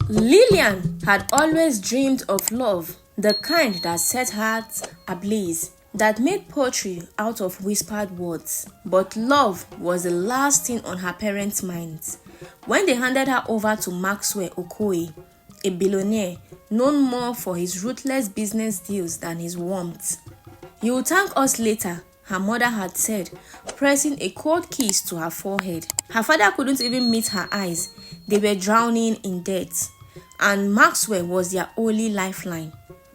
Lilian had always dreamed of love, the kind that set hearts ablaze, that made poetry out of whispered words. But love was the last thing on her parents' minds when they handed her over to Maxwell Okoye, a billionaire known more for his ruthless business deals than his warmth. "You will thank us later," her mother had said, pressing a cold kiss to her forehead. Her father couldn't even meet her eyes. They were drowning in debt, and Maxwell was their only lifeline.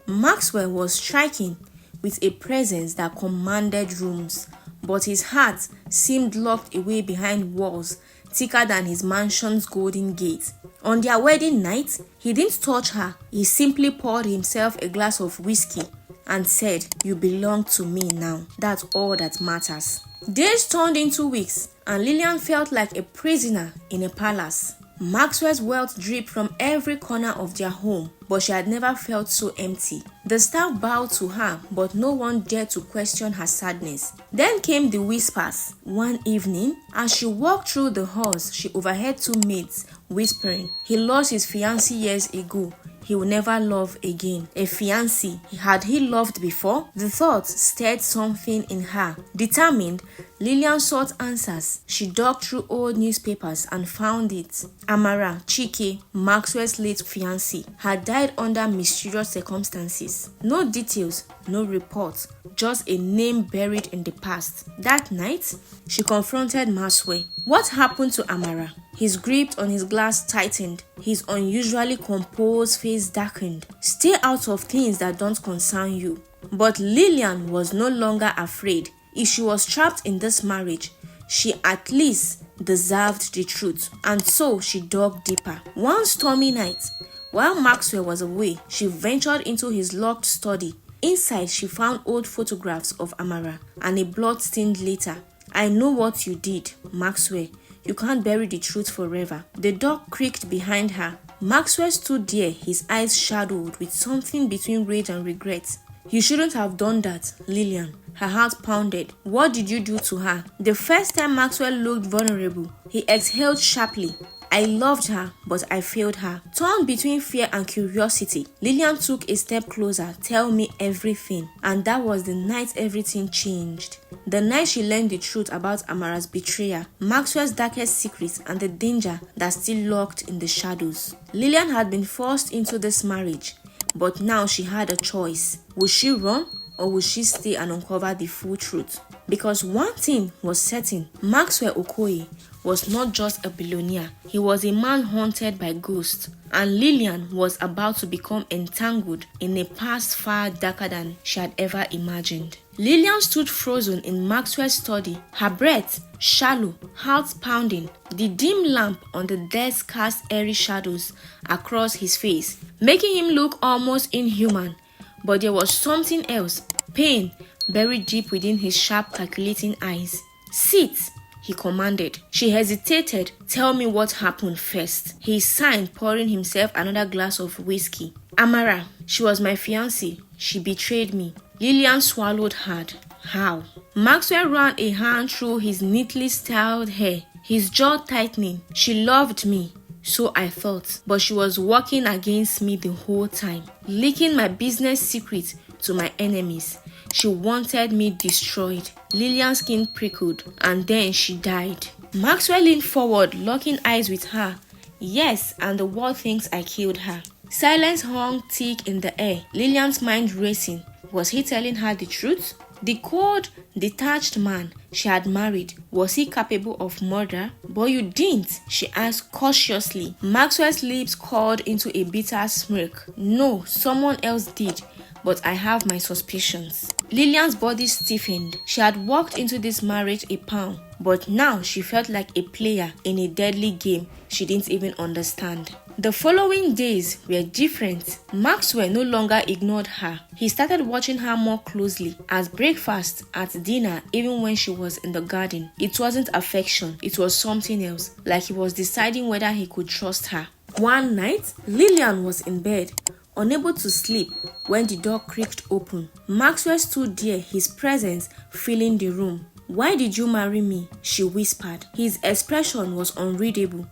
Maxwell was striking with a presence that commanded rooms, but his heart seemed locked away behind walls thicker than his mansion's golden gate. On their wedding night, he didn't touch her. He simply poured himself a glass of whiskey and said, "You belong to me now. That's all that matters." Days turned into weeks, and Lilian felt like a prisoner in a palace. Maxwell's wealth dripped from every corner of their home, but she had never felt so empty. The staff bowed to her, but no one dared to question her sadness. Then came the whispers. One evening, as she walked through the halls, she overheard two maids whispering, "He lost his fiancée years ago. He will never love again." A fiancé. Had he loved before? The thought stirred something in her. Determined, Lilian sought answers. She dug through old newspapers and found it. Amara Chike, Maxwell's late fiancé, had died under mysterious circumstances. No details, no reports, just a name buried in the past. That night, she confronted Maxwell. What happened to Amara? His grip on his glass tightened. His unusually composed face darkened. "Stay out of things that don't concern you." But Lilian was no longer afraid. If she was trapped in this marriage, she at least deserved the truth. And so she dug deeper. One stormy night, while Maxwell was away, she ventured into his locked study. Inside, she found old photographs of Amara and a blood-stained letter. "I know what you did, Maxwell. You can't bury the truth forever." The door creaked behind her. Maxwell stood there, his eyes shadowed with something between rage and regret. "You shouldn't have done that, Lilian." Her heart pounded. What did you do to her? The first time Maxwell looked vulnerable, he exhaled sharply. "I loved her, but I failed her." Torn between fear and curiosity, Lilian took a step closer. "Tell me everything." And that was the night everything changed. The night she learned the truth about Amara's betrayal, Maxwell's darkest secrets, and the danger that still lurked in the shadows. Lilian had been forced into this marriage, but now she had a choice. Would she run, or would she stay and uncover the full truth? Because one thing was certain, Maxwell Okoye was not just a billionaire. He was a man haunted by ghosts, and Lilian was about to become entangled in a past far darker than she had ever imagined. Lilian stood frozen in Maxwell's study, her breath shallow, heart pounding. The dim lamp on the desk cast eerie shadows across his face, making him look almost inhuman. But there was something else, pain buried deep within his sharp, calculating eyes. "Sit," he commanded. She hesitated. "Tell me what happened first." He signed, pouring himself another glass of whiskey. "Amara, she was my fiancée. She betrayed me." Lilian swallowed hard. "How?" Maxwell ran a hand through his neatly styled hair, his jaw tightening. "She loved me, so I thought, but she was working against me the whole time, leaking my business secrets to my enemies. She wanted me destroyed." Lilian's skin prickled, and then she died. Maxwell leaned forward, locking eyes with her. "Yes, and the world thinks I killed her." Silence hung thick in the air, Lilian's mind racing. Was he telling her the truth? The cold, detached man she had married, was he capable of murder? "But you didn't," she asked cautiously. Maxwell's lips curled into a bitter smirk. "No, someone else did, but I have my suspicions." Lilian's body stiffened. She had walked into this marriage a pawn, but now she felt like a player in a deadly game she didn't even understand. The following days were different. Maxwell no longer ignored her. He started watching her more closely, at breakfast, at dinner, even when she was in the garden. It wasn't affection, it was something else, like he was deciding whether he could trust her. One night, Lilian was in bed, unable to sleep, when the door creaked open. Maxwell stood there, his presence filling the room. "Why did you marry me?" she whispered. His expression was unreadable.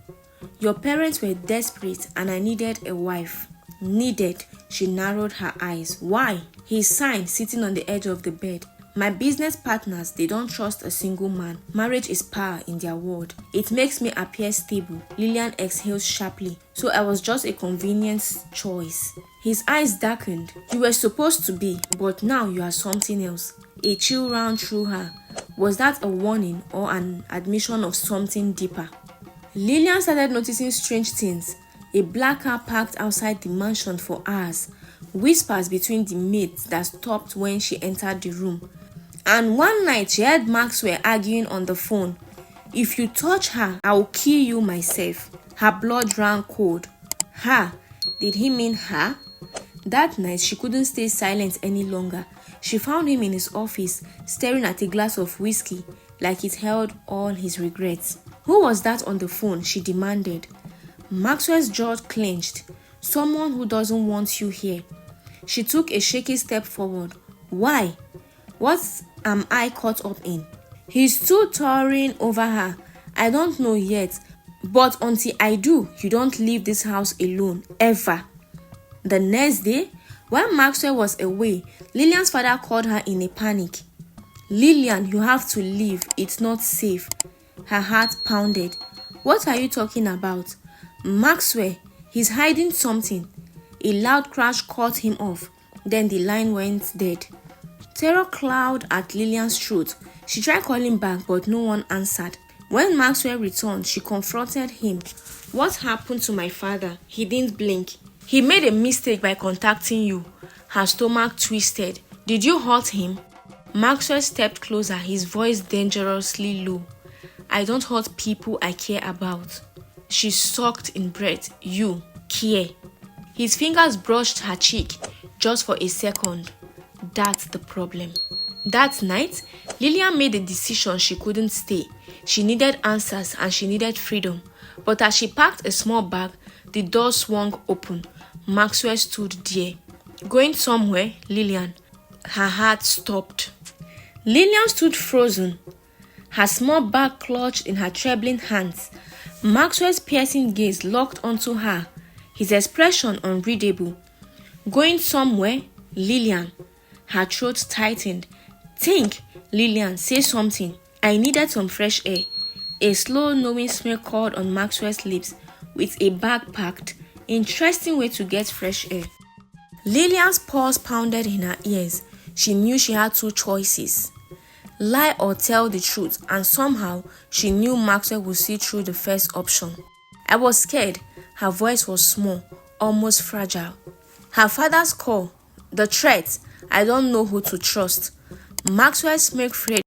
Your parents were desperate and I needed a wife. Needed. She narrowed her eyes. Why? He sighed, sitting on the edge of the bed. My business partners, they don't trust a single man. Marriage is power in their world. It makes me appear stable. Lilian exhaled sharply. So I was just a convenience choice. His eyes darkened. You were supposed to be, but now you are something else. A chill ran through her. Was that a warning or an admission of something deeper? Lilian started noticing strange things. A black car parked outside the mansion for hours. Whispers between the maids that stopped when she entered the room. And one night she heard Maxwell arguing on the phone. If you touch her, I will kill you myself. Her blood ran cold. Her? Did he mean her? That night she couldn't stay silent any longer. She found him in his office, staring at a glass of whiskey like it held all his regrets. Who was that on the phone? She demanded. Maxwell's jaw clenched. Someone who doesn't want you here. She took a shaky step forward. Why? What am I caught up in? He stood towering over her. I don't know yet, but until I do, you don't leave this house alone, ever. The next day, while Maxwell was away, Lilian's father called her in a panic. Lilian, you have to leave. It's not safe. Her heart pounded. What are you talking about? Maxwell, he's hiding something. A loud crash cut him off. Then the line went dead. Terror clouded at Lilian's throat. She tried calling back, but no one answered. When Maxwell returned, she confronted him. What happened to my father? He didn't blink. He made a mistake by contacting you. Her stomach twisted. Did you hurt him? Maxwell stepped closer, his voice dangerously low. I don't hurt people I care about. She sucked in breath. You care. His fingers brushed her cheek just for a second. That's the problem. That night, Lilian made a decision she couldn't stay. She needed answers and she needed freedom. But as she packed a small bag, the door swung open. Maxwell stood there. Going somewhere, Lilian. Her heart stopped. Lilian stood frozen, her small bag clutched in her trembling hands. Maxwell's piercing gaze locked onto her, his expression unreadable. Going somewhere, Lilian. Her throat tightened. Think, Lilian, say something. I needed some fresh air. A slow, knowing smile curled on Maxwell's lips. With a bag packed, interesting way to get fresh air. Lilian's pulse pounded in her ears. She knew she had two choices. Lie or tell the truth, and somehow she knew Maxwell would see through the first option. I was scared. Her voice was small, almost fragile. Her father's call, the threat, I don't know who to trust. Maxwell smirked